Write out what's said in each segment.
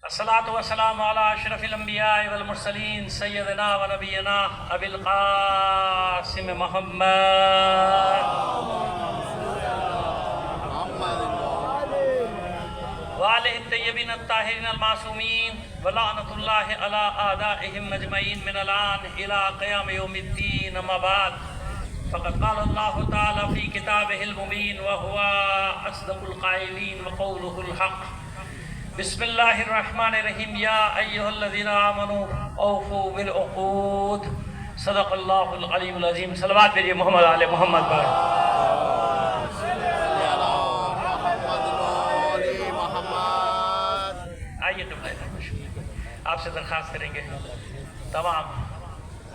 الصلاة والسلام على أشرف الأنبياء والمرسلين سيدنا ونبينا أبي القاسم محمد وآله الطيبين الطاهرين المعصومين ولعنة الله على أعدائهم أجمعين من الآن إلى قيام يوم الدين. أما بعد فقد قال الله تعالى في كتابه المبين وهو أصدق القائلين وقوله الحق. بسم الله الرحمن الرحيم. يا أيها الذين آمنوا أوفوا بالعقود. صدق الله العلي العظيم. صلوات بھیجیے محمد آل محمد پر. آئیے تو آپ سے درخواست کریں گے تمام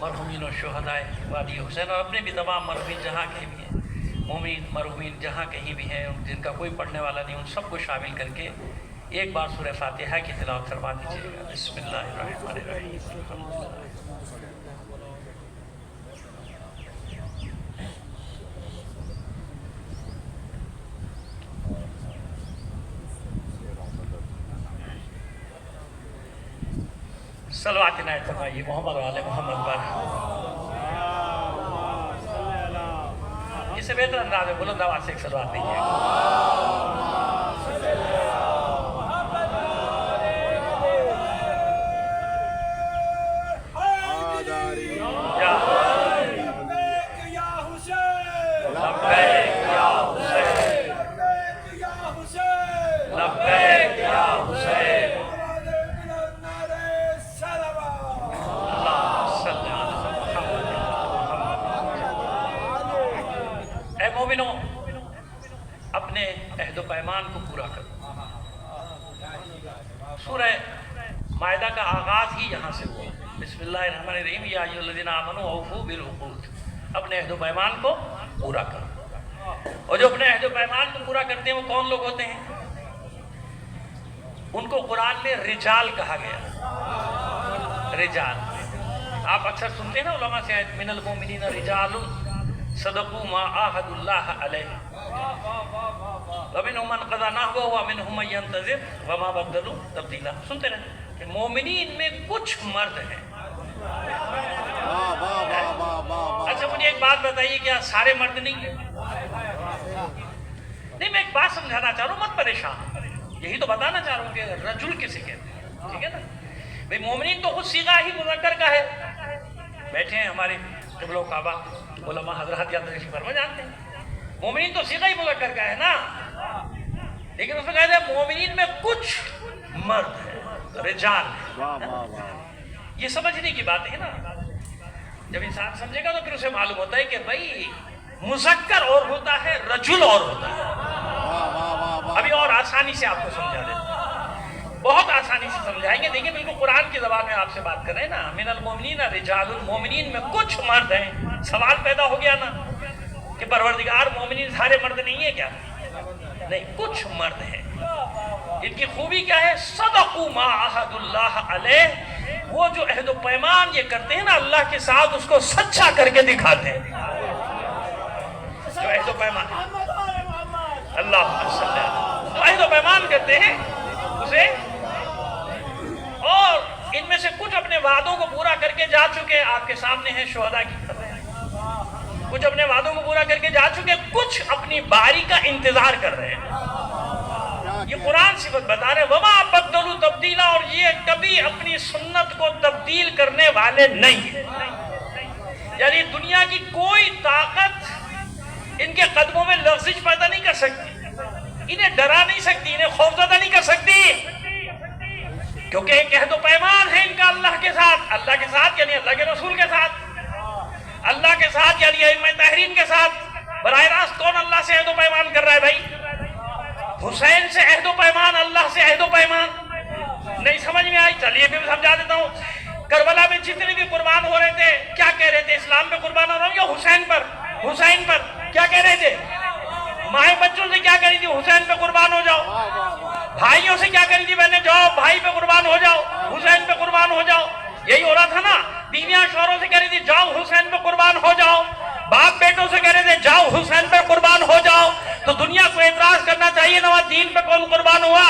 مرحومین و شہدائے وادی حسین اور اپنے بھی تمام مرحومین جہاں کہیں بھی ہیں، مومنین مرحومین جہاں کہیں بھی ہیں، جن کا کوئی پڑھنے والا نہیں، ان سب کو شامل کر کے ایک بار سورہ فاتحہ کی تلاوت فرما دیجیے گا. بسم اللہ الرحمن الرحیم. صلوات عنایت فرمائیے محمد و آل محمد پر. اس سے بہتر انداز میں بلند آواز سے ایک صلوات دیجیے گا. اپنے عہد و پیمان کو پورا کرو. سورہ مائدہ کا آغاز ہی یہاں سے ہوا. بسم اللہ الرحمن الرحیم. یا ایھا الذین آمنوا اوفوا بالعقود. اپنے عہد و پیمان کو پورا کرو. اور جو اپنے عہد و پیمان کو پورا کرتے ہیں وہ کون لوگ ہوتے ہیں؟ ان کو قرآن میں رجال کہا گیا. رجال آپ اکثر سنتے ہیں نا علماء سے آیت من المؤمنین رجال صدقوا ما عاهدوا الله علیہ ومنهم من قضى نحبه ومنهم من ينتظر وما بدلوا تبدیلا. سنتے رہے کہ مومنین میں کچھ مرد ہیں. اچھا مجھے ایک بات بتائیے، کیا سارے مرد نہیں ہیں؟ نہیں، میں ایک بات سمجھانا چاہ رہا ہوں، مت پریشان. یہی تو بتانا چاہ رہا ہوں کہ رجل کسے کہتے ہیں. ٹھیک ہے نا بھئی، مومنین تو خود صیغہ ہی مذکر کا ہے. بیٹھے ہیں ہمارے قبلہ و کعبہ علماء حضرات یا تشریف فرما جانتے ہیں مومنین تو صیغہ ہی مذکر کا ہے نا، لیکن اس میں کہتے ہیں مومنین میں کچھ مرد ہیں، رجال ہیں. یہ سمجھنے کی بات ہے نا. جب انسان سمجھے گا تو پھر اسے معلوم ہوتا ہے کہ بھائی مذکر اور ہوتا ہے، رجل اور ہوتا ہے. ابھی اور آسانی سے آپ کو سمجھا دیتا ہوں، بہت آسانی سے سمجھائیں گے. دیکھیں بالکل قرآن کی زبان میں آپ سے بات کر رہے ہیں نا. من المؤمنین رجال. مومنین میں کچھ مرد ہیں. سوال پیدا ہو گیا نا کہ پروردگار مومنین سارے مرد نہیں ہیں کیا؟ نہیں، کچھ مرد ہیں. ان کی خوبی کیا ہے؟ صدقوا ما عاہدوا اللہ علیہ. وہ جو عہد و پیمان یہ کرتے ہیں نا اللہ کے ساتھ، اس کو سچا کر کے دکھاتے ہیں. جو عہد و پیمان اللہ جو عہد و پیمان کرتے ہیں اسے، اور ان میں سے کچھ اپنے وعدوں کو پورا کر کے جا چکے. آپ کے سامنے ہیں شہداء کی طرح. کچھ اپنے وعدوں کو پورا کر کے جا چکے، کچھ اپنی باری کا انتظار کر رہے ہیں. یہ قرآن صفت بتا رہے وما بدلوا تبدیلا. اور یہ کبھی اپنی سنت کو تبدیل کرنے والے نہیں ہیں. یعنی دنیا کی کوئی طاقت ان کے قدموں میں لغزش پیدا نہیں کر سکتی، انہیں ڈرا نہیں سکتی، انہیں خوفزدہ نہیں کر سکتی، کیونکہ ایک عہد و پیمان ہے ان کا اللہ کے ساتھ. اللہ کے ساتھ یعنی اللہ کے رسول کے ساتھ. اللہ کے ساتھ یعنی ائمہ طاہرین کے ساتھ. براہ راست کون اللہ سے عہد و پیمان کر رہا ہے بھائی؟ حسین سے عہد و پیمان، اللہ سے عہد و پیمان. نہیں سمجھ میں آئی؟ چلیے پھر سمجھا دیتا ہوں. کربلا میں جتنے بھی قربان ہو رہے تھے کیا کہہ رہے تھے؟ اسلام پہ قربان ہو رہا ہوں یا حسین پر؟ حسین پر. کیا کہہ رہے تھے؟ مائیں بچوں سے کیا کہہ رہی تھی؟ حسین پہ قربان ہو جاؤ. بھائیوں سے کیا کہہ رہی تھی بہنیں؟ جاؤ بھائی پہ قربان ہو جاؤ، حسین پہ قربان ہو جاؤ. یہی ہو رہا تھا نا. بیویاں شوہروں سے کہہ رہی تھی جاؤ حسین پہ قربان ہو جاؤ. باپ بیٹوں سے کہہ رہے تھے جاؤ حسین پہ قربان ہو جاؤ. تو دنیا کو اعتراض کرنا چاہیے نا، دین پہ کون قربان ہوا؟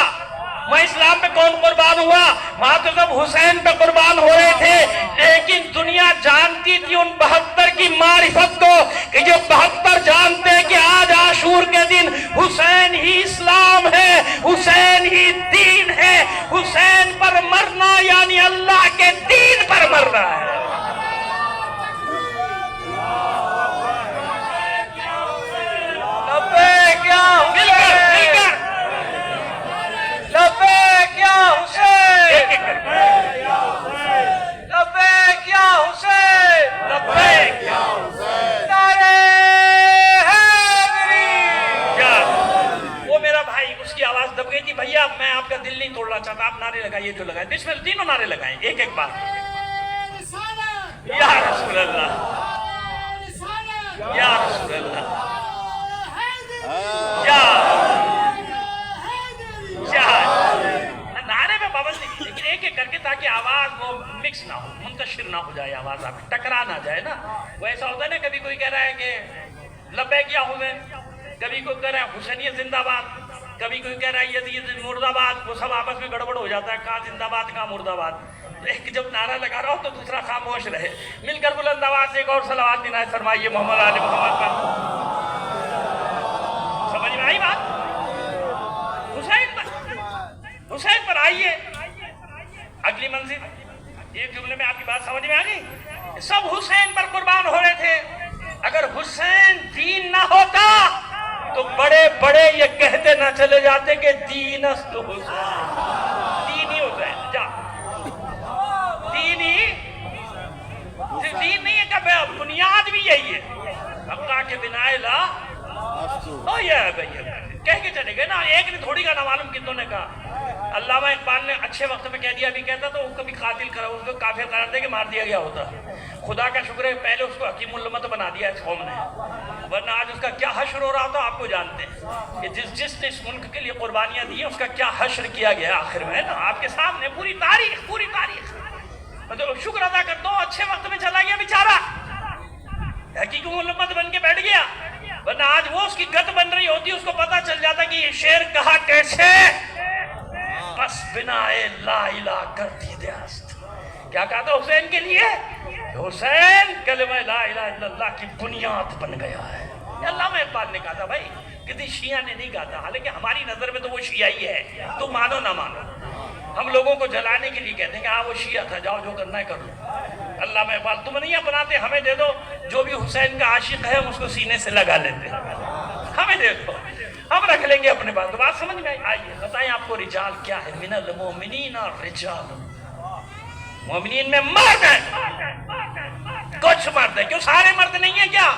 میں اسلام پہ کون قربان ہوا؟ وہاں تو سب حسین پہ قربان ہو رہے تھے، لیکن دنیا جانتی تھی ان 72 کی معرفت کو، کہ جو 72 جانتے ہیں کہ آج عاشور کے دن حسین ہی اسلام ہے، حسین ہی دین ہے، حسین پر مرنا یعنی اللہ کے دین پر مرنا ہے۔ لبیک یا حسین، لبیک یا حسین، لبیک یا حسین، لبیک یا حسین، نعرہ حیدری۔ وہ میرا بھائی، اس کی آواز دب گئی تھی، بھیا میں آپ کا دل نہیں توڑنا چاہتا، آپ نعرے لگائیے جو لگائے، بسم اللہ، تینوں نعرے لگائیں ایک ایک بار۔ یا رسول اللہ، یا رسول اللہ، نعرے میں پابندی نہیں، لیکن ایک ایک کر کے تاکہ آواز وہ مکس نہ ہو، منتشر نہ ہو جائے، آواز آپ ٹکرا نہ جائے نا۔ وہ ایسا ہوتا ہے نا، کبھی کوئی کہہ رہا ہے کہ لبیک یا حسین، کبھی کوئی کہہ رہا ہے حسینیت زندہ باد، کبھی کوئی کہہ رہا ہے یزید مرد آباد، وہ سب آپس میں گڑبڑ ہو جاتا ہے، کہاں زندہ باد کہاں مرد آباد۔ ایک جب نعرہ لگا رہا ہو تو دوسرا خاموش رہے۔ مل کر بلند آواز سے ایک اور صلوات عنایت فرمائیے محمد آل محمد پر۔ سمجھ میں آئی بات؟ حسین پر آئیے، اگلی منزل، ایک جملے میں آپ کی بات سمجھ میں آ گئی؟ سب حسین پر قربان ہو رہے تھے۔ اگر حسین دین نہ ہوتا تو بڑے بڑے یہ کہتے نہ چلے جاتے کہ دین است حسین، دین ہی حسین، جا دین ہی، صرف دین نہیں ہے کہ بنیاد بھی یہی ہے، حقا کے بنا لا تو یہ ہے بھئی، کہہ کے چلے گئے نا، ایک نے تھوڑی کا نہ معلوم کتنوں نے کہا۔ علامہ اقبال نے اچھے وقت میں کہہ دیا بھی کہتا تو اس کو بھی قاتل کرا، اس کو کافر قرار دے کے مار دیا گیا ہوتا۔ خدا کا شکر ہے پہلے اس کو حکیم الامت بنا دیا اس قوم نے، ورنہ آج اس کا کیا حشر ہو رہا تھا آپ کو جانتے ہیں، کہ جس نے اس ملک کے لیے قربانیاں دی ہیں اس کا کیا حشر کیا گیا آخر میں نا، آپ کے سامنے پوری تاریخ، پوری تاریخ۔ تو شکر ادا کرتا ہوں اچھے وقت میں چلا گیا بیچارہ، حکیم الامت بن کے بیٹھ گیا، ورنہ آج وہ اس کی گت بن رہی ہوتی، اس کو پتا چل جاتا کہ یہ شعر کہا کیسے، بس بنا لا الہ کر دی دست۔ کیا کہا تھا حسین کے لیے؟ حسین کلمہ لا الہ الا اللہ کی بنیاد بن گیا ہے۔ علامہ اقبال نے کہا تھا بھائی، کسی شیعہ نے نہیں کہا تھا، حالانکہ ہماری نظر میں تو وہ شیعہ ہی ہے، تو مانو نہ مانو، ہم لوگوں کو جلانے کے لیے کہتے ہیں کہ ہاں وہ شیعہ تھا، جاؤ جو کرنا ہے کر لو۔ علامہ اقبال تم نہیں اپناتے، ہمیں دے دو، جو بھی حسین کا عاشق ہے ہم اس کو سینے سے لگا لیتے ہیں، ہمیں دے دو، ہم رکھ لیں گے اپنے پاس۔ تو بات سمجھ میں آئیے، بتائیں آپ کو رجال کیا ہے؟ من المؤمنین رجال، مومنین میں مرد ہیں، کچھ مرد ہیں، کیوں سارے مرد نہیں ہیں کیا؟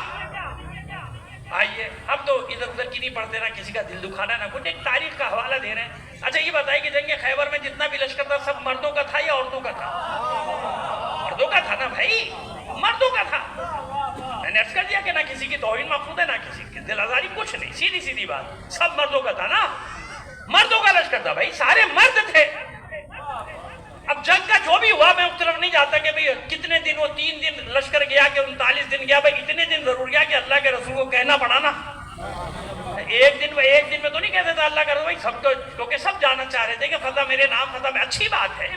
آئیے، ہم تو ادھر ادھر کی نہیں پڑھتے، نہ کسی کا دل دکھانا نہ کچھ، ایک تاریخ کا حوالہ دے رہے ہیں۔ اچھا یہ بتائیے کہ جنگ خیبر میں جتنا بھی لشکر تھا سب مردوں کا تھا یا عورتوں کا تھا؟ مردوں کا تھا نا بھائی، مردوں کا تھا۔ میں نے عرض کر دیا کہ نہ کسی کی توہین مقصود ہے، نہ کسی کی دل آزاری، کچھ نہیں، سیدھی سیدھی بات، سب مردوں کا تھا نا، مردوں کا لشکر تھا بھائی، سارے مرد تھے۔ اب جنگ کا جو بھی ہوا، میں اس طرف نہیں جاتا کہ بھئی کتنے دن، وہ 3 دن لشکر گیا کہ 39 دن گیا، بھئی اتنے دن ضرور گیا کہ اللہ کے رسول کو کہنا پڑا نا، ایک دن میں تو نہیں کہتے تھا اللہ کا رسول، بھئی سب تو، کیونکہ سب جانا چاہ رہے تھے کہ فتح میرے نام، فتح میں، اچھی بات ہے،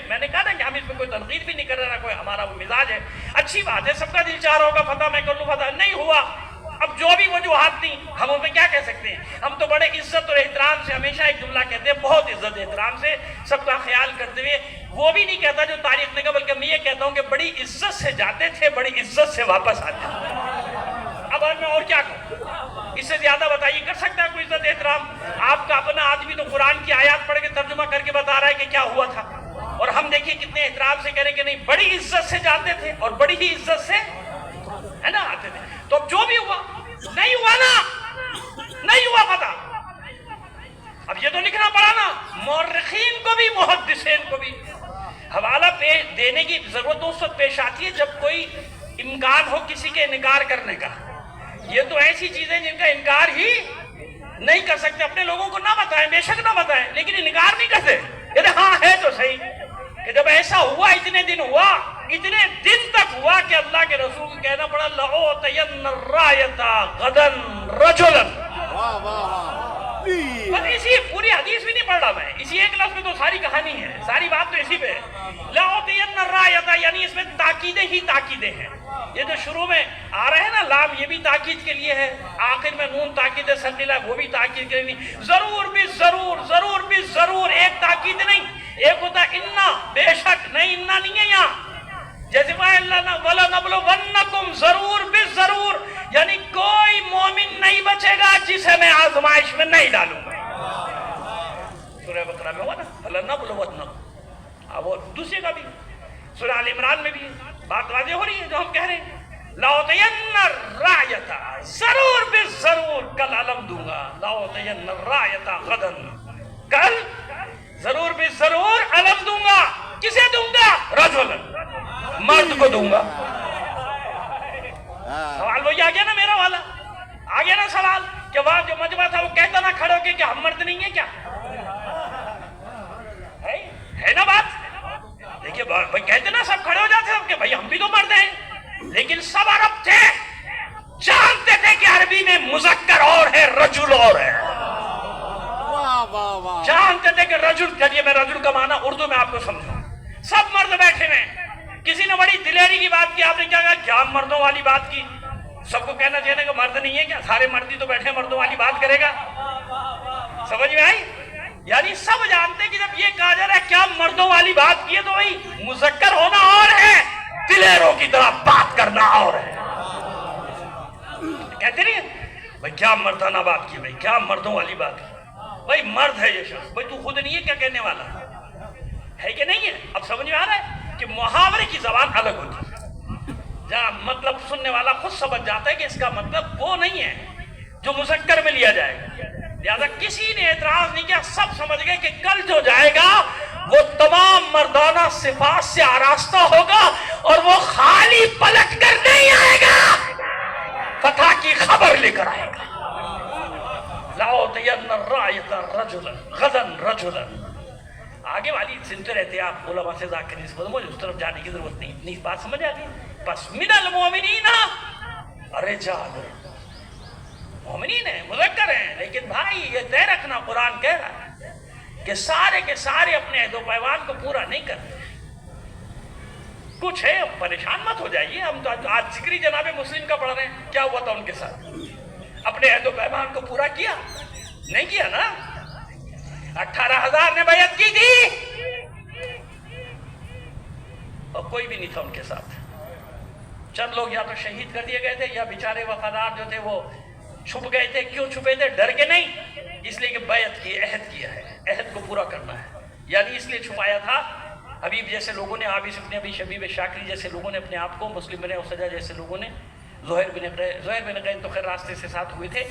میں نے کہا نا کہ ہم اس میں کوئی تنقید بھی نہیں کر رہے، نہ کوئی ہمارا وہ مزاج ہے، اچھی بات ہے، سب کا دل چاہ رہا ہوگا فتح میں کر لوں، فتح نہیں ہوا۔ اب جو بھی وجوہات تھیں ہم ان پہ کیا کہہ سکتے ہیں؟ ہم تو بڑے عزت اور احترام سے ہمیشہ ایک جملہ کہتے ہیں، بہت عزت احترام سے سب کا خیال کرتے ہوئے، وہ بھی نہیں کہتا جو تاریخ نے کہا، بلکہ میں یہ کہتا ہوں کہ بڑی عزت سے جاتے تھے، بڑی عزت سے واپس آتے تھے۔ اب میں اور کیا کہوں؟ اس سے زیادہ بتائیے کر سکتا ہے کوئی عزت احترام؟ آپ کا اپنا آدمی تو قرآن کی آیات پڑھ کے ترجمہ کر کے بتا رہا ہے کہ کیا ہوا تھا، اور ہم دیکھیے کتنے احترام سے کہہ رہے کہ نہیں، بڑی عزت سے جاتے تھے اور بڑی ہی عزت سے ہے نا آتے تھے۔ تو اب جو بھی ہوا، نہیں ہوا نا، نہیں ہوا فتح، اب یہ تو لکھنا پڑا نا، مورخین کو بھی محدثین کو بھی حوالہ دینے کی ضرورت اس وقت پیش آتی ہے جب کوئی امکان ہو کسی کے انکار کرنے کا۔ یہ تو ایسی چیزیں جن کا انکار ہی نہیں کر سکتے، اپنے لوگوں کو نہ بتائیں، بے شک نہ بتائیں، لیکن انکار نہیں کرتے، کہتے ہاں ہے تو صحیح، کہ جب ایسا ہوا، اتنے دن ہوا، اتنے دن تک ہوا کہ اللہ کے رسول کو کہنا پڑا لَأُعْطِيَنَّ الرَّایَةَ غَدًا رَجُلًا، بس اسی پوری حدیث بھی نہیں پڑھ رہا میں, اسی ایک لفظ میں تو ساری کہانی ہے, ساری بات تو اسی پہ ہے. لَأُعْطِيَنَّ الرَّائِيَةَ, یعنی اس میں تاکیدیں ہی تاکیدیں ہیں. یہ جو شروع میں آ رہے ہیں نا لام, یہ بھی تاکید کے لیے ہے, آخر میں نون تاکید ثقیلہ, وہ بھی تاکید کے لیے. ضرور بھی ضرور, ضرور بھی ضرور, ایک تاکید نہیں. ایک ہوتا انا, بے شک, نہیں انا نہیں ہے یہاں. جیسے وَلَنَبْلُوَنَّكُمْ, ضرور بھی ضرور, یعنی کوئی مومن نہیں بچے گا جسے میں آزمائش میں نہیں ڈالوں گا. سورہ بقرہ میں ہوا نا وَلَنَبْلُوَنَّكُمْ, وہ دوسرے کا بھی. سورہ آل عمران میں بھی بات واضح ہو رہی ہے جو ہم کہہ رہے ہیں. لَأُعْطِيَنَّ الرَّائِيَةَ, ضرور بھی ضرور کل علم دوں گا. لَأُعْطِيَنَّ الرَّائِيَةَ غَدًا, کل ضرور بھی ضرور علم دوں گا. کسے دوں گا؟ رجلاً, مرد کو دوں گا. سوال وہی آ گیا نا میرا والا, آ گیا نا سوال کہ وہاں جو مجمع تھا وہ کہتا نہ کھڑے ہو کے کہ ہم مرد نہیں ہیں کیا؟ ہے نا بات؟ دیکھیے بھائی کہتے نا سب کھڑے ہو جاتے ہیں کہ بھائی ہم بھی تو مرد ہیں, لیکن سب عرب تھے, جانتے تھے کہ عربی میں مذکر اور ہے, رجل اور ہے. جانتے تھے کہ رجل, چلیے میں رجل کا معنی اردو میں آپ کو سمجھوں. سب مرد بیٹھے ہیں, کسی نے بڑی دلیری کی بات کی, آپ نے کیا کہا, کیا مردوں والی بات کی. سب کو کہنا چاہیے کہ مرد نہیں ہے کیا, سارے مردی تو بیٹھے مردوں والی بات کرے گا. سمجھ میں آئی؟ یعنی سب جانتے کہ جب یہ کہا جا رہا ہے کیا مردوں والی بات کی ہے, تو وہی مذکر ہونا اور ہے, دلیروں کی طرح بات کرنا اور ہے. کہتے نہیں بھائی کیا مردانہ بات کی, بھائی کیا مردوں والی بات کی. بھائی مرد ہے یہ شخص, بھائی تو خود نہیں ہے کیا کہنے والا ہے کہ نہیں ہے. اب سمجھ میں آ رہا ہے کہ محاورے کی زبان الگ ہوتی ہے, جہاں مطلب سننے والا خود سمجھ جاتا ہے کہ اس کا مطلب وہ نہیں ہے جو مذکر میں لیا جائے گا. لہذا کسی نے اعتراض نہیں کیا, سب سمجھ گئے کہ کل جو جائے گا وہ تمام مردانہ صفات سے آراستہ ہوگا, اور وہ خالی پلٹ کر نہیں آئے گا, فتح کی خبر لے کر آئے گا. لَأُعْطِيَنَّ الرَّائِيَةَ رَجُلًا غَدًا رَجُلًا. آگے والی سنتے رہتے ہیں آپ علماء سے ذاکر اس کو, مجھے اس طرف جانے کی ضرورت نہیں, اتنی بات سمجھ آتی. بس من المؤمنین رجال, مومنین ہیں, مذکر ہیں, لیکن بھائی یہ طے رکھنا, قرآن کہہ رہا ہے کہ سارے کے سارے اپنے عہد و پیمان کو پورا نہیں کرتے. کچھ ہے, پریشان مت ہو جائیے. ہم تو آج ذکری جناب مسلم کا پڑھ رہے ہیں, کیا ہوا تھا ان کے ساتھ, اپنے عہد و پیمان کو پورا کیا نہیں کیا نا. 18,000 نے بیعت کی تھی اور کوئی بھی نہیں تھا ان کے ساتھ. چند لوگ یا تو شہید کر دیے گئے تھے, یا بیچارے وفادار جو تھے وہ چھپ گئے تھے. کیوں چھپے تھے؟ ڈر کے نہیں, اس لیے کہ بیعت کی, عہد کیا ہے, عہد کو پورا کرنا ہے. یعنی اس لیے چھپایا تھا. حبیب جیسے لوگوں نے, عابس ابن ابی شبیب شاکری جیسے لوگوں نے اپنے آپ کو, مسلم بن اسجہ جیسے لوگوں نے, زہیر بن قین تو خیر راستے سے ساتھ ہوئے تھے,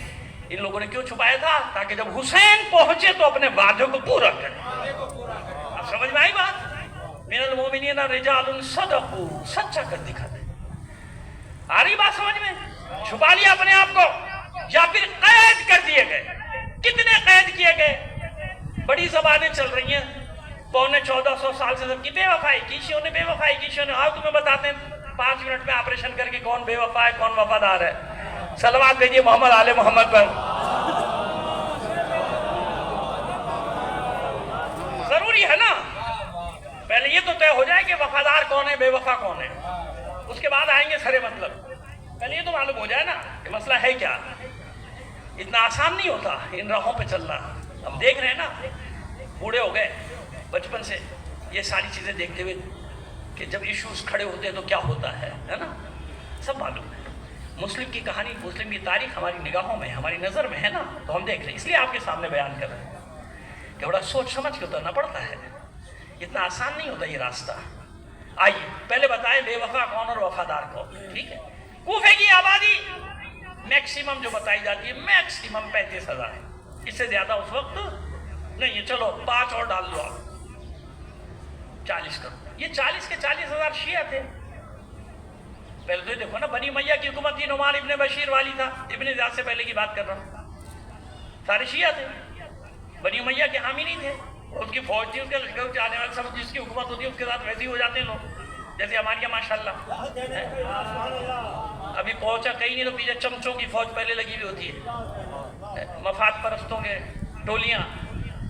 ان لوگوں نے کیوں چھپایا تھا؟ تاکہ جب حسین پہنچے تو اپنے وعدے کو پورا کریں. اب سمجھ میں آئی بات؟ من المؤمنین رجال صدقوا, سچا کر دکھا دیں. آ رہی بات سمجھ میں؟ چھپا لیا اپنے آپ کو, یا پھر قید کر دیے گئے. کتنے قید کیے گئے؟ بڑی زبانیں چل رہی ہیں, 1400 سال سے سب کی بے وفائی کی, شیعوں نے بے وفائی کی, شیعوں نے. آؤ تمہیں بتاتے ہیں 5 منٹ میں آپریشن کر کے کون بے وفا ہے کون وفادار ہے. صلوات بھیجیے محمد آل محمد پر. ضروری ہے نا, پہلے یہ تو طے ہو جائے کہ وفادار کون ہے, بے وفا کون ہے, اس کے بعد آئیں گے سارے مطلب. پہلے یہ تو معلوم ہو جائے نا کہ مسئلہ ہے کیا. اتنا آسان نہیں ہوتا ان راہوں پہ چلنا. ہم دیکھ رہے ہیں نا, بوڑھے ہو گئے بچپن سے یہ ساری چیزیں دیکھتے ہوئے کہ جب ایشوز کھڑے ہوتے ہیں تو کیا ہوتا ہے نا, سب معلوم ہے. مسلم کی کہانی, مسلم کی تاریخ ہماری نگاہوں میں, ہماری نظر میں ہے نا, تو ہم دیکھ رہے ہیں. اس لیے آپ کے سامنے بیان کر رہے ہیں کہ بڑا سوچ سمجھ کے اترنا پڑتا ہے, اتنا آسان نہیں ہوتا یہ راستہ. آئیے پہلے بتائیں بے وفا کون اور وفادار کون. ٹھیک ہے, کوفے کی آبادی میکسیمم جو بتائی جاتی ہے میکسیمم 35,000 ہے, اس سے زیادہ اس وقت نہیں ہے. چلو 5 اور ڈال دو آپ, 40 کرو. یہ 40 کے 40,000 شیعہ تھے. پہلے تو دیکھو نا, بنی امیہ کی حکومت تھی, نعمان ابن بشیر والی تھا, ابن زیاد سے پہلے کی بات کر رہا ہوں. سارے شیعہ تھے, بنی امیہ کے حامی نہیں تھے. اس کی فوج تھی, اس کے لشکر کے آنے والے سب, جس کی حکومت ہوتی ہے اس کے ساتھ ویسے ہی ہو جاتے ہیں لوگ, جیسے ہمارے یہاں ماشاءاللہ. ابھی پہنچا کہیں نہیں تو پیچھے چمچوں کی فوج پہلے لگی ہوئی ہوتی ہے, مفاد پرستوں کے ٹولیاں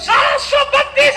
732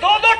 2-2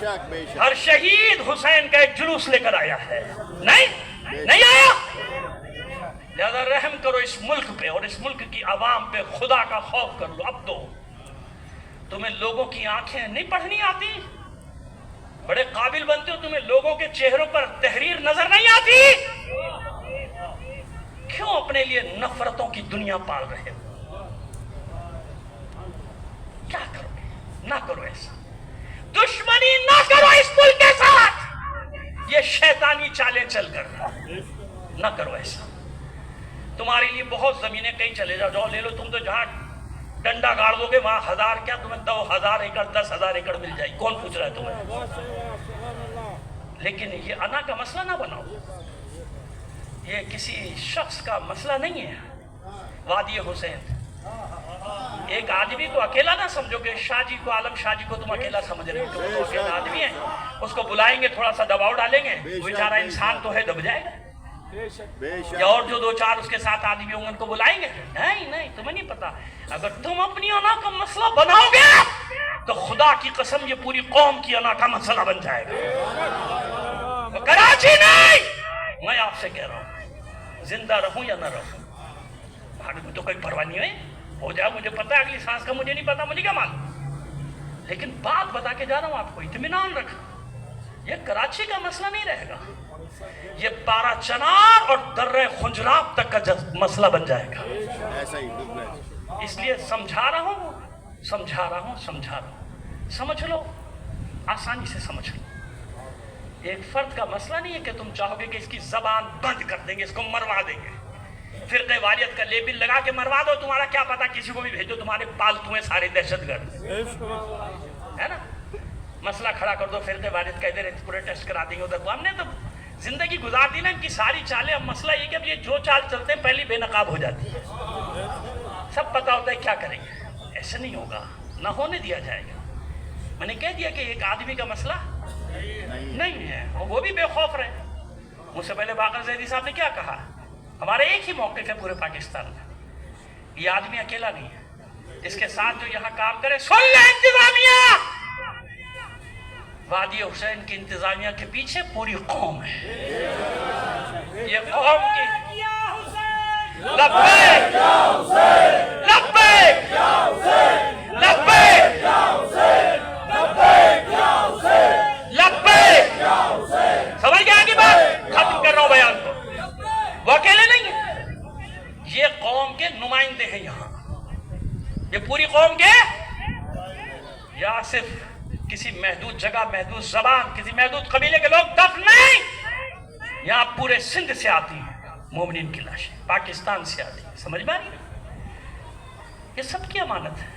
شک بے شک ہر شہید حسین کا ایک جلوس لے کر آیا ہے، نہیں آیا؟ لہذا رحم کرو اس ملک پہ اور اس ملک کی عوام پہ، خدا کا خوف کر لو۔ اب تو تمہیں لوگوں کی آنکھیں نہیں پڑھنی آتی؟ بڑے قابل بنتے ہو، تمہیں لوگوں کے چہروں پر تحریر نظر نہیں آتی؟ کیوں اپنے لیے نفرتوں کی دنیا پال رہے ہو؟ کیا کرو گے؟ نہ کرو ایسا، دشمنی نہ کرو اس ملک کے ساتھ، یہ شیطانی چالیں چل کر نہ کرو ایسا۔ تمہارے لیے بہت زمینیں، کہیں چلے جاؤ لے لو، تم تو جہاں ڈنڈا گاڑ دو گے وہاں 1000 کیا تمہیں 2000 ایکڑ 10,000 ایکڑ مل جائے گی، کون پوچھ رہا ہے تمہیں؟ لیکن یہ انا کا مسئلہ نہ بناؤ، یہ کسی شخص کا مسئلہ نہیں ہے۔ وادی حسین، ایک آدمی کو اکیلا نہ سمجھو کہ شاہ جی کو، عالم شاہ جی کو تم اکیلا سمجھ رہے ہو، کہ وہ تو اکیلا آدمی ہے، اس کو بلائیں گے تھوڑا سا دباؤ ڈالیں گے، وہ بیچارہ انسان تو ہے، دب جائے گا۔ بے شک یا اور جو 2-4 اس کے ساتھ آدمی ہوں گے ان کو بلائیں گے؟ نہیں، تمہیں نہیں پتا۔ اگر تم اپنی انا کا مسئلہ بناؤ گے تو خدا کی قسم یہ پوری قوم کی انا کا مسئلہ بن جائے گا۔ کراچی نہیں، میں آپ سے کہہ رہا ہوں، زندہ رہوں یا نہ رہوں، بھاگ تو کوئی پرواہ نہیں ہے، ہو جائے، مجھے پتا ہے اگلی سانس کا مجھے نہیں پتا، مجھے کیا معلوم، لیکن بات بتا کے جا رہا ہوں آپ کو، اطمینان رکھ، یہ کراچی کا مسئلہ نہیں رہے گا، یہ پارا چنار اور درہ خنجراب تک کا مسئلہ بن جائے گا۔ ایسا ہی بالکل۔ اس لیے سمجھا رہا ہوں، سمجھ لو، آسانی سے سمجھ لو۔ ایک فرد کا مسئلہ نہیں ہے کہ تم چاہو گے کہ اس کی زبان بند کر دیں گے، اس کو مروا دیں گے، فرقہ واریت کا لیبل لگا کے مروا دو، تمہارا کیا پتا، کسی کو بھی بھیجو، تمہارے پالتو ہیں سارے دہشت گرد، ہے نا؟ مسئلہ کھڑا کر دو، فرقہ واریت کا ادھر پورے ٹیسٹ کرا دیں گے ادھر، ہم نے تو زندگی گزار دی نا ان کی ساری چالیں۔ اب مسئلہ یہ کہ اب یہ جو چال چلتے ہیں پہلی بے نقاب ہو جاتی ہے، سب پتا ہوتا ہے کیا کریں گے، ایسے نہیں ہوگا، نہ ہونے دیا جائے گا۔ میں نے کہہ دیا کہ ایک آدمی کا مسئلہ نہیں ہے، وہ بھی بے خوف رہے۔ مجھ سے پہلے باقر زیدی صاحب نے کیا کہا، ہمارے ایک ہی موقف ہے پورے پاکستان میں، یہ آدمی اکیلا نہیں ہے، اس کے ساتھ جو یہاں کام کرے، سن لے انتظامیہ، وادی حسین کی انتظامیہ کے پیچھے پوری قوم ہے، یہ قوم کی لبیک لبیک لبیک لبیک، سمجھ گیا کی بات؟ ختم کر رہا ہوں بیان کو۔ وہ اکیلے نہیں ہیں، یہ قوم کے نمائندے ہیں یہاں، یہ پوری قوم کے، یا صرف کسی محدود جگہ، محدود زبان، کسی محدود قبیلے کے لوگ دفن نہیں، یہاں پورے سندھ سے آتی ہیں مومنین کی لاشیں، پاکستان سے آتی ہیں، سمجھ میں آ رہی ہے؟ یہ سب کی امانت ہے،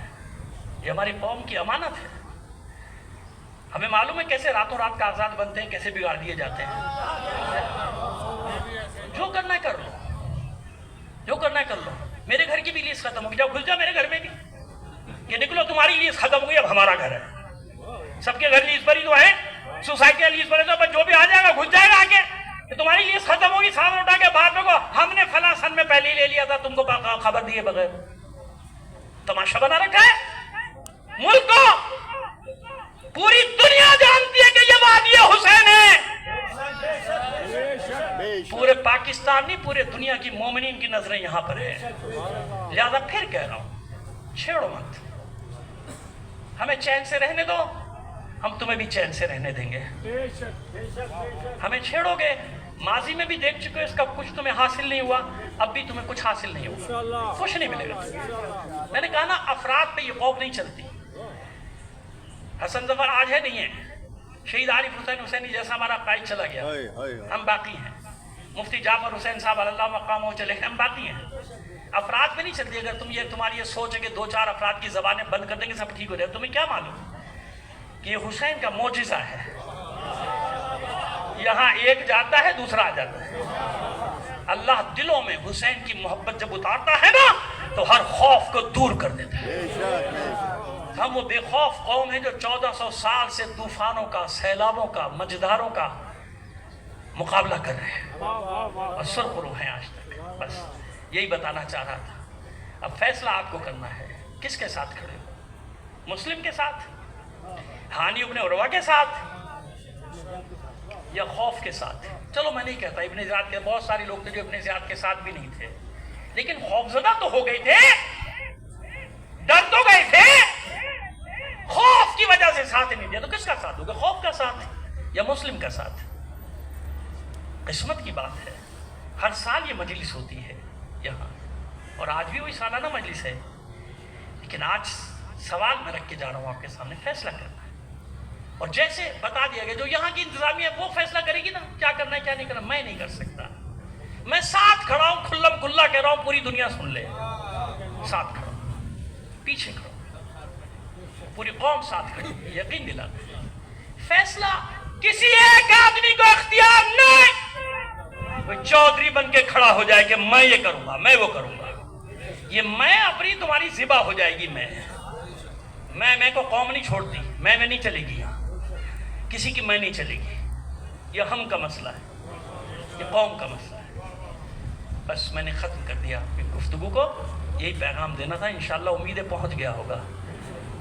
یہ ہماری قوم کی امانت ہے۔ ہمیں معلوم ہے کیسے راتوں رات کاغذات بنتے ہیں، کیسے بگاڑ دیے جاتے ہیں۔ جو کرنا ہے کر لو، جو کرنا ہے کر لو۔ میرے گھر کی بھی لیز ختم ہو گئی، جاؤ گھس جاؤ میرے گھر میں بھی، کہ نکلو تمہاری لیز ختم ہو گئی، اب ہمارا گھر ہے، سب کے گھر لیز پر ہی تو ہے، سوسائٹیاں لیز پر ہے، تو جو بھی آ جائے گا گھس جائے گا آگے، کہ تمہاری لیز ختم ہوگی، سامنے اٹھا کے بات میں کو ہم نے فلاں سن میں پہلے ہی لے لیا تھا، تم کو خبر دیے بغیر۔ تماشا بنا رکھا ہے ملک کو، پوری دنیا جانتی ہے کہ یہ وادی حسین ہے، پورے پاکستان نہیں پورے دنیا کی مومنین کی نظریں یہاں پر ہیں۔ لہذا پھر کہہ رہا ہوں، چھیڑو مت، ہمیں چین سے رہنے دو، ہم تمہیں بھی چین سے رہنے دیں گے۔ ہمیں چھیڑو گے، ماضی میں بھی دیکھ چکے اس کا کچھ تمہیں حاصل نہیں ہوا، اب بھی تمہیں کچھ حاصل نہیں ہوگا، کچھ نہیں ملے گا۔ میں نے کہا نا، افراد پہ یہ خوف نہیں چلتی۔ حسن ظفر آج ہے نہیں ہے، شہید عارف حسین حسینی جیسا ہمارا قائد چلا گیا، ہم باقی ہیں، مفتی جعفر حسین صاحب اللہ مقام ہو چلے گئے، ہم باقی ہیں۔ افراد پہ نہیں چلتی۔ اگر تمہاری یہ سوچ ہے کہ 2-4 افراد کی زبانیں بند کر دیں گے سب ٹھیک ہو جائے، تمہیں کیا معلوم کہ یہ حسین کا معجزہ ہے، یہاں ایک جاتا ہے دوسرا آ جاتا ہے۔ اللہ دلوں میں حسین کی محبت جب اتارتا ہے نا تو ہر خوف کو دور کر دیتا ہے۔ ہم وہ بے خوف قوم ہیں جو 1400 سال سے طوفانوں کا، سیلابوں کا، مجداروں کا مقابلہ کر رہے ہیں اور سرخرو ہیں آج تک۔ بس یہی بتانا چاہ رہا تھا۔ اب فیصلہ آپ کو کرنا ہے، کس کے ساتھ کھڑے ہو؟ مسلم کے ساتھ، ہانی ابن عروہ کے ساتھ، یا خوف کے ساتھ؟ چلو میں نہیں کہتا، ابن زیاد کے بہت سارے لوگ تھے جو ابن زیاد کے ساتھ بھی نہیں تھے، لیکن خوفزدہ تو ہو گئے تھے، ڈر تو گئے تھے، خوف کی وجہ سے ساتھ نہیں دیا، تو کس کا ساتھ ہوگا؟ خوف کا ساتھ یا مسلم کا ساتھ؟ قسمت کی بات ہے، ہر سال یہ مجلس ہوتی ہے یہاں، اور آج بھی وہی سالانہ مجلس ہے، لیکن آج سوال میں رکھ کے جا رہا ہوں آپ کے سامنے، فیصلہ کرنا ہے، اور جیسے بتا دیا گیا جو یہاں کی انتظامیہ وہ فیصلہ کرے گی نا کیا کرنا ہے کیا نہیں کرنا، میں نہیں کر سکتا، میں ساتھ کھڑا ہوں، کھلم کھلا کہہ رہا ہوں، پوری دنیا سن لے، ساتھ کھڑا ہوں، پیچھے کھڑا ہوں، پوری قوم ساتھ کھڑی ہے، یقین دلا، فیصلہ کسی ایک آدمی کو اختیار نہیں، کوئی چودھری بن کے کھڑا ہو جائے کہ میں یہ کروں گا، میں وہ کروں گا، یہ میں اپنی تمہاری ذبح ہو جائے گی، میں کو قوم نہیں چھوڑتی، میں نہیں چلے گی، کسی کی میں نہیں چلے گی، یہ ہم کا مسئلہ ہے، یہ قوم کا مسئلہ ہے، بس میں نے ختم کر دیا اپنی گفتگو کو، یہی پیغام دینا تھا، انشاءاللہ امیدیں پہنچ گیا ہوگا،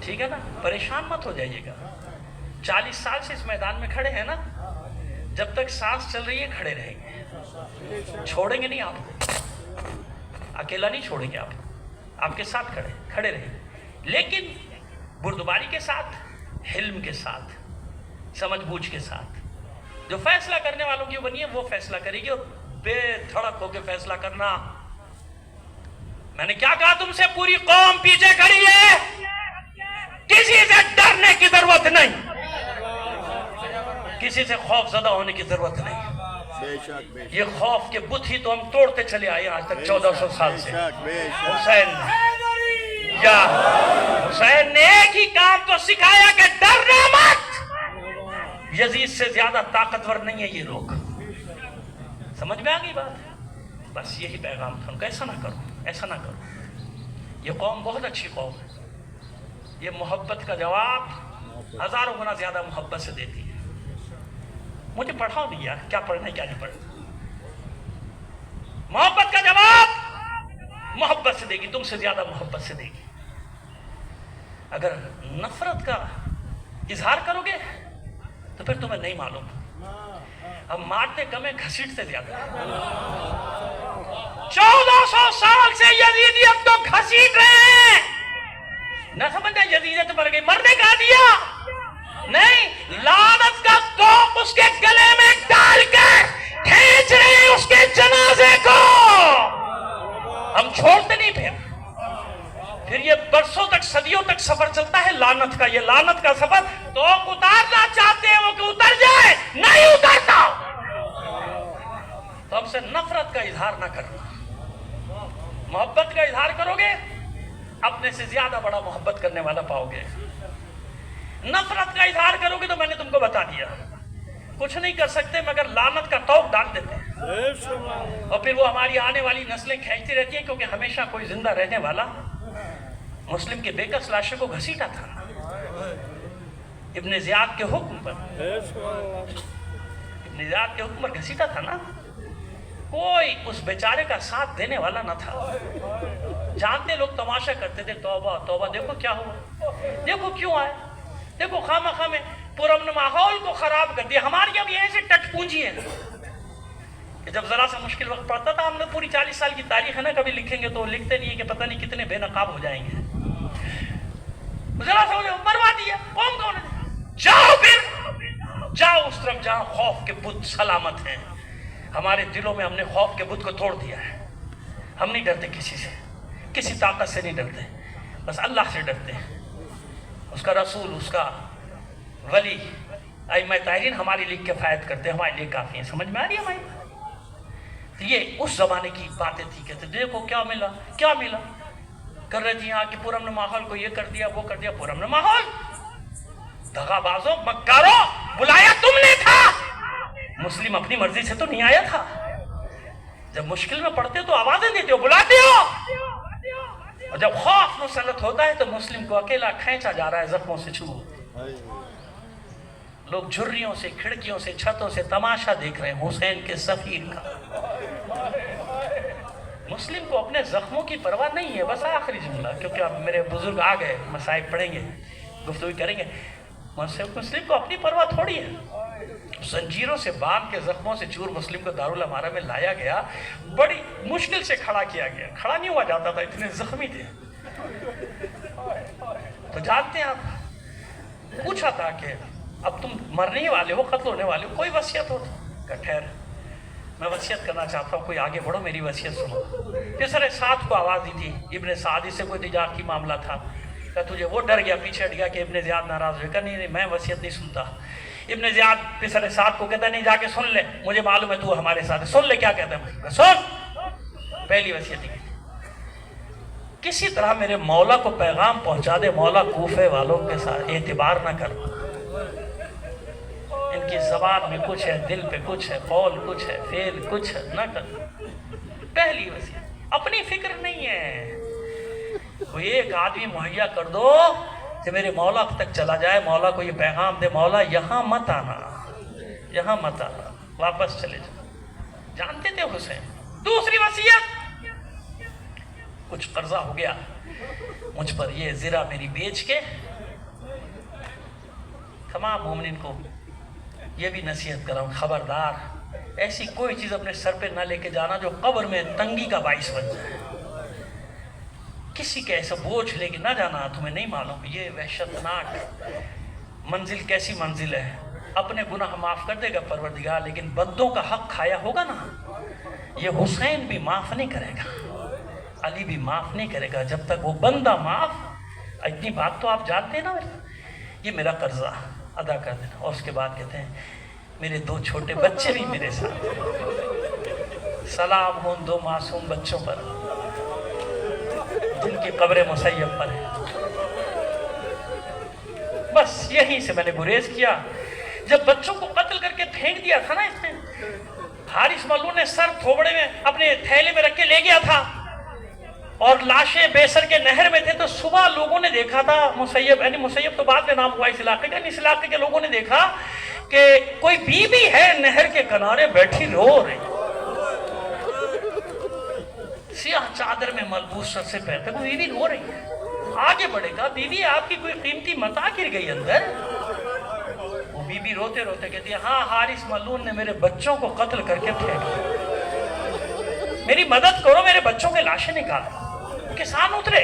ٹھیک ہے نا، پریشان مت ہو جائیے گا، 40 سال سے اس میدان میں کھڑے ہیں نا، جب تک سانس چل رہی ہے کھڑے رہیں گے، چھوڑیں گے نہیں آپ کو، اکیلا نہیں چھوڑیں گے آپ کے ساتھ کھڑے رہیں، لیکن بردباری کے ساتھ، حلم کے ساتھ، سمجھ بوجھ کے ساتھ، جو فیصلہ کرنے والوں کی بنی ہے وہ فیصلہ کرے گی، اور بے دھڑک ہو کے فیصلہ کرنا، میں نے کیا کہا تم سے، پوری قوم پیچھے کھڑی ہے، کسی سے ڈرنے کی ضرورت نہیں، کسی سے خوف زدہ ہونے کی ضرورت نہیں، یہ خوف کے بت ہی تو ہم توڑتے چلے آئے آج تک 1400 سال سے، حسین نے ایک ہی کام تو سکھایا کہ ڈرنا مت، یزید سے زیادہ طاقتور نہیں ہے یہ لوگ، سمجھ میں آگئی بات، بس یہی پیغام تھا ان کا، ایسا نہ کرو، ایسا نہ کرو، یہ قوم بہت اچھی قوم ہے، یہ محبت کا جواب ہزاروں گنا زیادہ محبت سے دیتی ہے، مجھے پڑھاؤ نہیں یار، کیا پڑھنا ہے کیا نہیں پڑھنا، محبت کا جواب محبت سے دے گی، تم سے زیادہ محبت سے دے گی، اگر نفرت کا اظہار کرو گے تو پھر تمہیں نہیں معلوم، ہم مارتے کم ہیں گھسیٹتے زیادہ، 1400 سال سے یزیدی اب تو گھسیٹ رہے ہیں، نہ سمجھا یزیدیت مر گئی، مرنے کا دیا نہیں، لعنت کا توپ اس کے گلے میں ڈال کر کھینچ رہے ہیں اس کے جنازے کو، ہم چھوڑتے نہیں پھر یہ برسوں تک صدیوں تک سفر چلتا ہے لعنت کا، یہ لعنت کا سفر تو اتارنا چاہتے ہیں وہ کہ اتر جائے، نہیں اترتا، تو ہم سے نفرت کا اظہار نہ کرنا، محبت کا اظہار کرو گے اپنے سے زیادہ بڑا محبت کرنے والا پاؤ گے، نفرت کا اظہار کرو گے تو میں نے تم کو بتا دیا کچھ نہیں کر سکتے مگر لعنت کا توق ڈال دیتے ہیں، اور پھر وہ ہماری آنے والی نسلیں کھینچتی رہتی ہیں، کیونکہ ہمیشہ کوئی زندہ رہنے والا مسلم کے بےکس لاشوں کو گھسیٹا تھا ابن زیاد کے حکم پر، ابن زیاد کے حکم پر گھسیٹا تھا نا، کوئی اس بیچارے کا ساتھ دینے والا نہ تھا، جانتے لوگ تماشا کرتے تھے، توبہ توبہ، دیکھو کیا ہوا، دیکھو کیوں آئے، دیکھو خواہ خواہ میں پرامن ماحول کو خراب کر دیا، ہماری اب یہ ایسے ٹٹ پونجی ہیں کہ جب ذرا سا مشکل وقت پڑتا تھا، ہم نے پوری 40 سال کی تاریخ ہے نا، کبھی لکھیں گے تو لکھتے نہیں ہیں کہ پتہ نہیں کتنے بے نقاب ہو جائیں گے، ذرا سا مروا دیا، قوم کون ہے، جاؤ پھر جاؤ اس طرف جہاں خوف کے بت سلامت ہیں، ہمارے دلوں میں ہم نے خوف کے بت کو توڑ دیا ہے، ہم نہیں ڈرتے کسی سے، کسی طاقت سے نہیں ڈرتے، بس اللہ سے ڈرتے ہیں، اس کا رسول، اس کا ولی، ائمہ طاہرین ہمارے لیے کفایت کرتے ہیں، ہمارے لیے کافی ہیں، سمجھ میں آ رہی ہے ہماری، یہ اس زمانے کی باتیں تھی، کہتے دیکھو کیا ملا، کیا ملا، کر رہے تھے یہاں کہ پرامن ماحول کو یہ کر دیا وہ کر دیا، پرامن ماحول، دغا بازوں، مکاروں، بلایا تم نے تھا، مسلم اپنی مرضی سے تو نہیں آیا تھا، جب مشکل میں پڑتے تو آوازیں دیتے ہو، بلاتے ہو، اور جب خوف مسلط ہوتا ہے تو مسلم کو اکیلا کھینچا جا رہا ہے زخموں سے چھو، لوگ جھریوں سے، کھڑکیوں سے، چھتوں سے تماشا دیکھ رہے ہیں حسین کے سفیر کا، مسلم کو اپنے زخموں کی پرواہ نہیں ہے، بس آخری جملہ، کیونکہ اب میرے بزرگ آ گئے، مسائل پڑھیں گے، گفتگو کریں گے، مسلم کو اپنی پرواہ تھوڑی ہے، زنجیروں سے باندھ کے زخموں سے چور مسلم کو دارالامارہ میں لایا گیا، بڑی مشکل سے کھڑا کیا گیا، کھڑا نہیں ہوا جاتا تھا، اتنے زخمی تھے۔ تو جانتے ہیں آپ، پوچھا تھا کہ اب تم مرنے ہی والے ہو، قتل ہونے والے ہو، کوئی وصیت ہو تو کہ ٹھہر، میں وصیت کرنا چاہتا ہوں، کوئی آگے بڑھو، میری وصیت سنو۔ پسر سعد کو آواز دی تھی، ابن سعد سے کوئی تجارتی معاملہ تھا، کہ تجھے وہ ڈر گیا، پیچھے ہٹ گیا کہ ابن زیاد ناراض ہوئے، کہ نہیں میں وصیت نہیں سنتا۔ ابن زیاد پسر سعد کو کہتا نہیں، جا کے سن لے، مجھے معلوم ہے تو ہمارے ساتھ ہے، سن لے کیا کہتا ہے، سن۔ پہلی وصیت ہی کسی طرح میرے مولا کو پیغام پہنچا دے، مولا کوفے والوں کے ساتھ اعتبار نہ کر، ان کی زبان میں کچھ ہے، دل پہ کچھ ہے، قول کچھ ہے، فعل کچھ ہے، نہ کر۔ پہلی وصیت، اپنی فکر نہیں ہے، کوئی ایک آدمی مہیا کر دو کہ میرے مولا تک چلا جائے، مولا کو یہ پیغام دے، مولا یہاں مت آنا، یہاں مت آنا، واپس چلے جاؤ۔ جانتے تھے حسین۔ دوسری وصیت، کچھ قرضہ ہو گیا مجھ پر، یہ زرہ میری بیچ کے تمام مومنین کو یہ بھی نصیحت کر رہا ہوں، خبردار ایسی کوئی چیز اپنے سر پہ نہ لے کے جانا جو قبر میں تنگی کا باعث بن جائے، کسی کے ایسا بوجھ لے کے نہ جانا، تمہیں نہیں معلوم یہ وحشتناک منزل کیسی منزل ہے۔ اپنے گناہ معاف کر دے گا پروردگار، لیکن بندوں کا حق کھایا ہوگا نا، یہ حسین بھی معاف نہیں کرے گا، علی بھی معاف نہیں کرے گا جب تک وہ بندہ معاف۔ اتنی بات تو آپ جانتے ہیں نا، یہ میرا قرضہ ادا کر دینا۔ اور اس کے بعد کہتے ہیں میرے دو چھوٹے بچے بھی میرے ساتھ، سلام ہوں دو معصوم بچوں پر جن کی قبر مسیب پر ہے۔ بس یہیں سے میں نے گریز کیا۔ جب بچوں کو قتل کر کے پھینک دیا تھا نا، اس نے حارث ملعون نے سر تھوبڑے میں اپنے تھیلے میں رکھ کے لے گیا تھا، اور لاشیں بیسر کے نہر میں تھے، تو صبح لوگوں نے دیکھا تھا، مسیب یعنی مسیب تو بعد میں نام ہوا اس علاقے کا، اس علاقے کے لوگوں نے دیکھا کہ کوئی بی بی ہے نہر کے کنارے بیٹھی رو رہی، سیاہ چادر میں ملبوس سر سے پیر تک، وہ بی بی رو رہی ہے۔ آگے بڑھے گا، بی بی آپ کی کوئی قیمتی متاع گر گئی اندر؟ وہ بی بی روتے روتے کہتی ہے ہاں حارث ملعون نے میرے بچوں کو قتل کر کے پھینک، میری مدد کرو، میرے بچوں کے لاشیں نکالو۔ کسان اترے،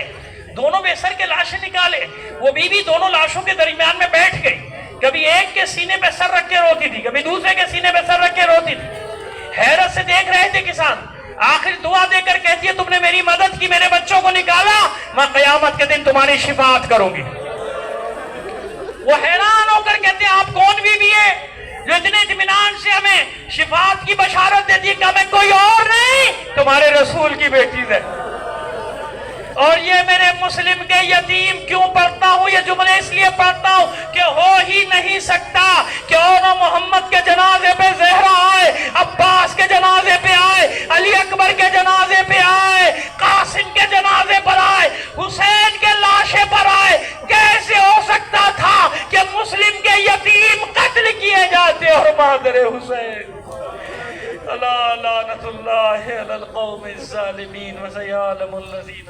دونوں بے سر کے لاشیں نکالے، وہ بی بی دونوں لاشوں کے درمیان میں بیٹھ گئی، کبھی ایک کے سینے پہ سر رکھ کے روتی تھی، کبھی دوسرے کے سینے پہ سر رکھ کے روتی تھی، حیرت سے دیکھ رہے تھے کسان۔ آخر دعا دے کر کہتی ہے تم نے میری مدد کی، میرے بچوں کو نکالا، میں قیامت کے دن تمہاری شفاعت کروں گی۔ وہ حیران ہو کر کہتے ہیں آپ کون بی بی ہے جو اتنے اطمینان سے ہمیں شفاعت کی بشارت دیتی ہے؟ کہ میں کوئی اور نہیں، تمہارے رسول کی بیٹی ہے۔ اور یہ میرے مسلم کے یتیم کیوں پڑھتا ہوں؟ یہ جملے اس لیے پڑھتا ہوں کہ ہو ہی نہیں سکتا کہ اور محمد کے جنازے پہ زہرا آئے، عباس کے جنازے پہ آئے، علی اکبر کے جنازے پہ آئے، قاسم کے جنازے پر آئے، حسین کے لاشے پر آئے۔ کیسے ہو سکتا تھا کہ مسلم کے یتیم قتل کیے جاتے اور مادر حسین؟ الا لعنت اللہ علی القوم الظالمین وسیعلم الذین